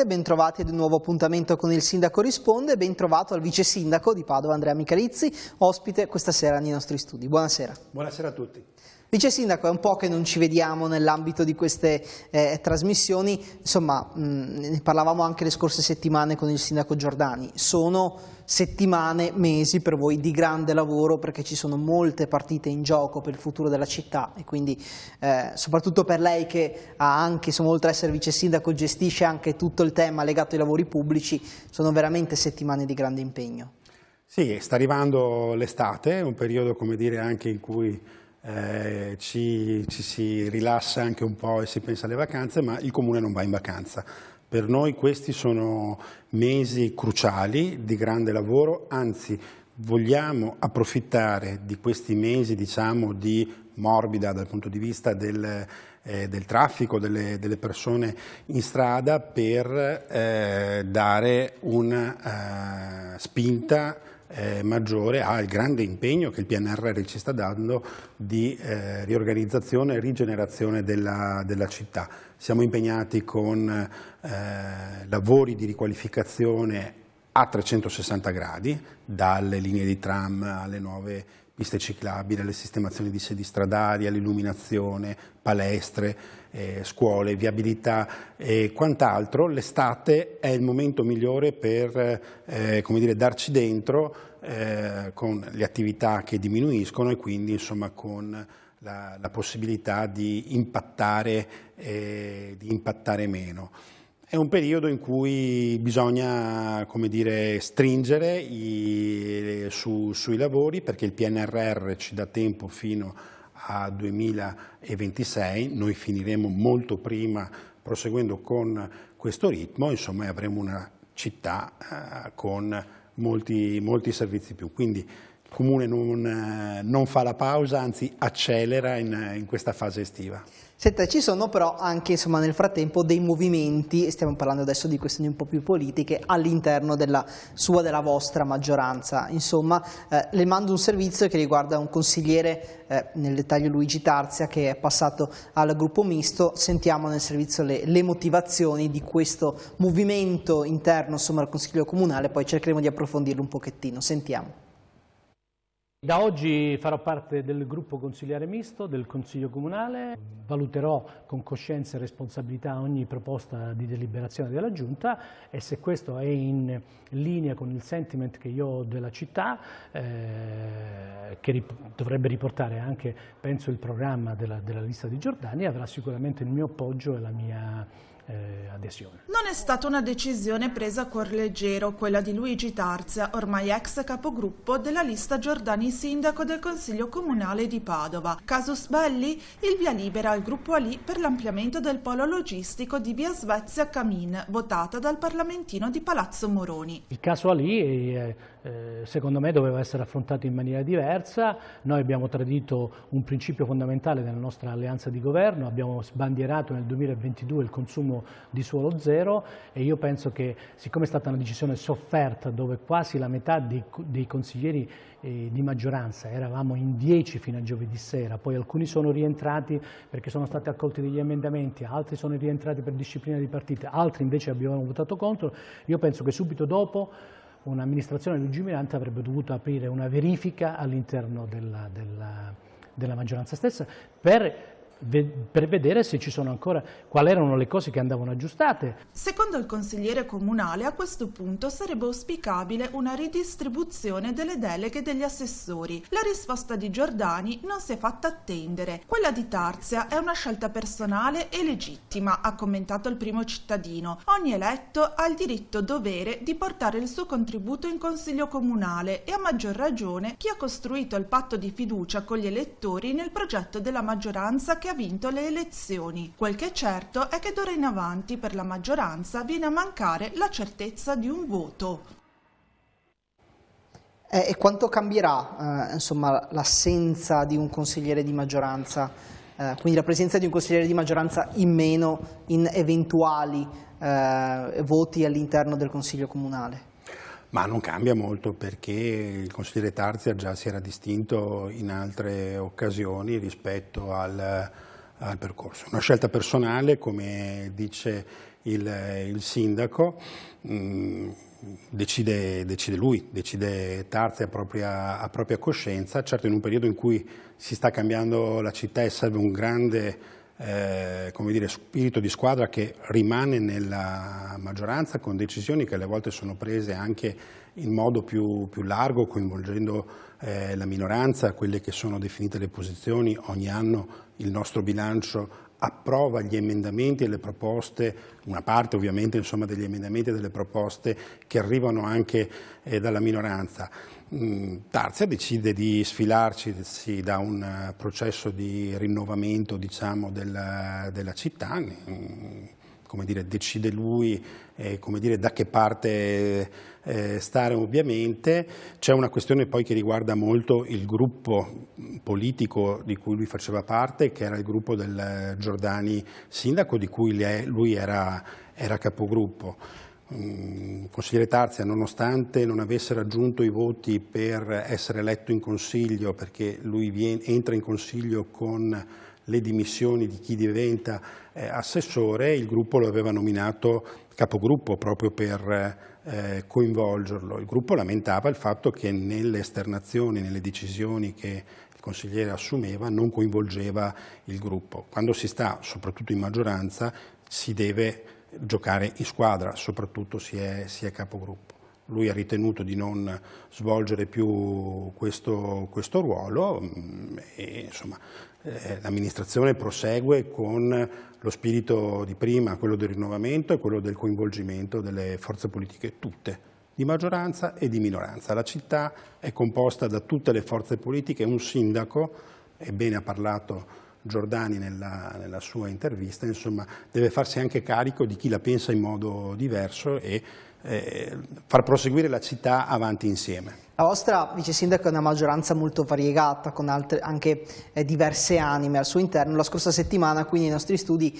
Bentrovati ad un nuovo appuntamento con il Sindaco Risponde, ben trovato al vice sindaco di Padova Andrea Michalizzi, ospite questa sera nei nostri studi. Buonasera. Buonasera a tutti. Vice sindaco, è un po' che non ci vediamo nell'ambito di queste trasmissioni, insomma ne parlavamo anche le scorse settimane con il sindaco Giordani, sono settimane, mesi per voi di grande lavoro perché ci sono molte partite in gioco per il futuro della città e quindi soprattutto per lei che ha anche, insomma, oltre ad essere vice sindaco, gestisce anche tutto il tema legato ai lavori pubblici, sono veramente settimane di grande impegno. Sì, sta arrivando l'estate, un periodo, come dire, anche in cui ci si rilassa anche un po' e si pensa alle vacanze, ma il Comune non va in vacanza. Per noi questi sono mesi cruciali di grande lavoro, anzi vogliamo approfittare di questi mesi, diciamo, di morbida dal punto di vista del traffico, delle persone in strada per dare una spinta maggiore al grande impegno che il PNRR ci sta dando di riorganizzazione e rigenerazione della città. Siamo impegnati con lavori di riqualificazione a 360 gradi, dalle linee di tram alle nuove piste ciclabili, alle sistemazioni di sedi stradali, all'illuminazione, palestre, scuole, viabilità e quant'altro. L'estate è il momento migliore per come dire, darci dentro con le attività che diminuiscono e quindi, insomma, con la possibilità di impattare meno. È un periodo in cui bisogna, come dire, stringere sui lavori perché il PNRR ci dà tempo fino a 2026, noi finiremo molto prima proseguendo con questo ritmo, insomma, e avremo una città con molti servizi più. Quindi il Comune non fa la pausa, anzi accelera in questa fase estiva. Senta, ci sono però anche, insomma, nel frattempo dei movimenti, stiamo parlando adesso di questioni un po' più politiche, all'interno della vostra maggioranza. Insomma, le mando un servizio che riguarda un consigliere, nel dettaglio Luigi Tarzia, che è passato al gruppo misto. Sentiamo nel servizio le motivazioni di questo movimento interno, insomma, al Consiglio Comunale, poi cercheremo di approfondirlo un pochettino. Sentiamo. Da oggi farò parte del gruppo consigliare misto del Consiglio Comunale, valuterò con coscienza e responsabilità ogni proposta di deliberazione della Giunta e se questo è in linea con il sentiment che io ho della città, che dovrebbe riportare anche, penso, il programma della lista di Giordani, avrà sicuramente il mio appoggio e la mia adesione. Non è stata una decisione presa a cuor leggero quella di Luigi Tarzia, ormai ex capogruppo della lista Giordani sindaco del Consiglio Comunale di Padova. Casus belli? Il via libera al gruppo Ali per l'ampliamento del polo logistico di via Svezia Camin, votata dal parlamentino di Palazzo Moroni. Il caso Ali secondo me doveva essere affrontato in maniera diversa. Noi abbiamo tradito un principio fondamentale della nostra alleanza di governo, abbiamo sbandierato nel 2022 il consumo di suolo zero e io penso che, siccome è stata una decisione sofferta dove quasi la metà dei consiglieri di maggioranza, eravamo in 10 fino a giovedì sera, poi alcuni sono rientrati perché sono stati accolti degli emendamenti, altri sono rientrati per disciplina di partite, altri invece abbiamo votato contro. Io penso che subito dopo un'amministrazione lungimirante avrebbe dovuto aprire una verifica all'interno della maggioranza stessa per vedere se ci sono ancora, quali erano le cose che andavano aggiustate. Secondo il consigliere comunale, a questo punto sarebbe auspicabile una ridistribuzione delle deleghe degli assessori. La risposta di Giordani non si è fatta attendere. Quella di Tarzia è una scelta personale e legittima, ha commentato il primo cittadino. Ogni eletto ha il diritto-dovere di portare il suo contributo in consiglio comunale e a maggior ragione chi ha costruito il patto di fiducia con gli elettori nel progetto della maggioranza che ha vinto le elezioni. Quel che è certo è che d'ora in avanti per la maggioranza viene a mancare la certezza di un voto. E quanto cambierà insomma, l'assenza di un consigliere di maggioranza, quindi la presenza di un consigliere di maggioranza in meno in eventuali voti all'interno del Consiglio Comunale? Ma non cambia molto perché il consigliere Tarzia già si era distinto in altre occasioni rispetto al percorso. Una scelta personale, come dice il sindaco, decide lui, decide Tarzia a propria coscienza, certo in un periodo in cui si sta cambiando la città e serve un grande come dire, spirito di squadra che rimane nella maggioranza con decisioni che alle volte sono prese anche in modo più largo, coinvolgendo la minoranza, quelle che sono definite le posizioni. Ogni anno il nostro bilancio approva gli emendamenti e le proposte, una parte ovviamente insomma, degli emendamenti e delle proposte che arrivano anche dalla minoranza. Tarzia decide di sfilarci da un processo di rinnovamento, diciamo, della città, come dire, decide lui come dire, da che parte stare ovviamente. C'è una questione poi che riguarda molto il gruppo politico di cui lui faceva parte, che era il gruppo del Giordani sindaco, di cui lui era capogruppo. Consigliere Tarzia, nonostante non avesse raggiunto i voti per essere eletto in consiglio, perché lui entra in consiglio con le dimissioni di chi diventa assessore, il gruppo lo aveva nominato capogruppo proprio per coinvolgerlo. Il gruppo lamentava il fatto che nelle esternazioni, nelle decisioni che il consigliere assumeva, non coinvolgeva il gruppo. Quando si sta soprattutto in maggioranza si deve giocare in squadra, soprattutto si è capogruppo. Lui ha ritenuto di non svolgere più questo ruolo e insomma l'amministrazione prosegue con lo spirito di prima, quello del rinnovamento e quello del coinvolgimento delle forze politiche tutte, di maggioranza e di minoranza. La città è composta da tutte le forze politiche, un sindaco, e bene ha parlato Giordani nella sua intervista, insomma, deve farsi anche carico di chi la pensa in modo diverso e far proseguire la città avanti insieme. La vostra vice sindaco è una maggioranza molto variegata, con anche diverse anime al suo interno. La scorsa settimana, quindi, nei nostri studi,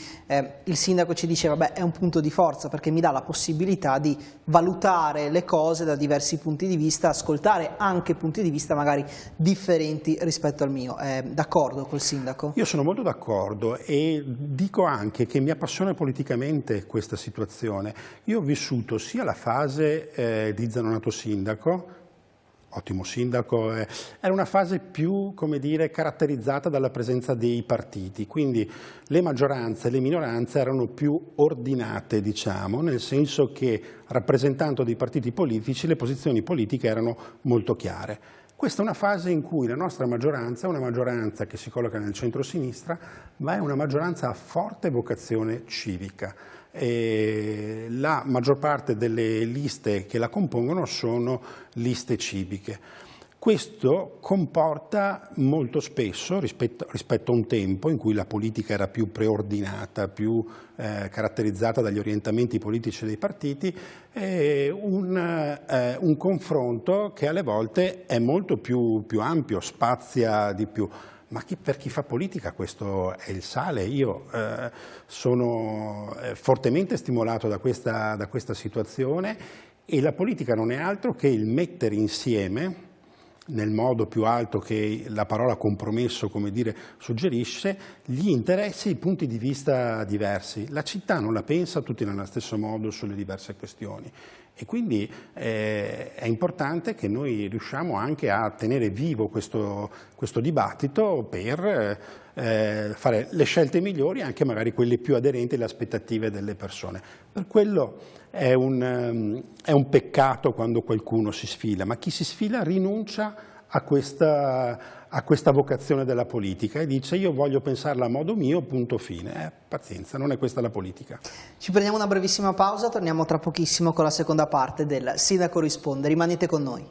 il sindaco ci diceva: beh, è un punto di forza perché mi dà la possibilità di valutare le cose da diversi punti di vista, ascoltare anche punti di vista magari differenti rispetto al mio. D'accordo col sindaco? Io sono molto d'accordo e dico anche che mi appassiona politicamente questa situazione. Io ho vissuto sia la fase di Zanonato sindaco, ottimo sindaco, era una fase più, come dire, caratterizzata dalla presenza dei partiti, quindi le maggioranze e le minoranze erano più ordinate, diciamo, nel senso che rappresentando dei partiti politici le posizioni politiche erano molto chiare. Questa è una fase in cui la nostra maggioranza è una maggioranza che si colloca nel centro-sinistra, ma è una maggioranza a forte vocazione civica. E la maggior parte delle liste che la compongono sono liste civiche. Questo comporta molto spesso, rispetto a un tempo in cui la politica era più preordinata, più caratterizzata dagli orientamenti politici dei partiti, un confronto che alle volte è molto più ampio, spazia di più. Ma per chi fa politica questo è il sale. Io sono fortemente stimolato da questa situazione e la politica non è altro che il mettere insieme, nel modo più alto che la parola compromesso, come dire, suggerisce, gli interessi e i punti di vista diversi. La città non la pensa tutti nello stesso modo sulle diverse questioni. E quindi è importante che noi riusciamo anche a tenere vivo questo dibattito per fare le scelte migliori, anche magari quelle più aderenti alle aspettative delle persone. Per quello è un peccato quando qualcuno si sfila, ma chi si sfila rinuncia a questa vocazione della politica e dice: io voglio pensarla a modo mio, punto fine. Pazienza, non è questa la politica. Ci prendiamo una brevissima pausa, torniamo tra pochissimo con la seconda parte del Sindaco risponde. Rimanete con noi.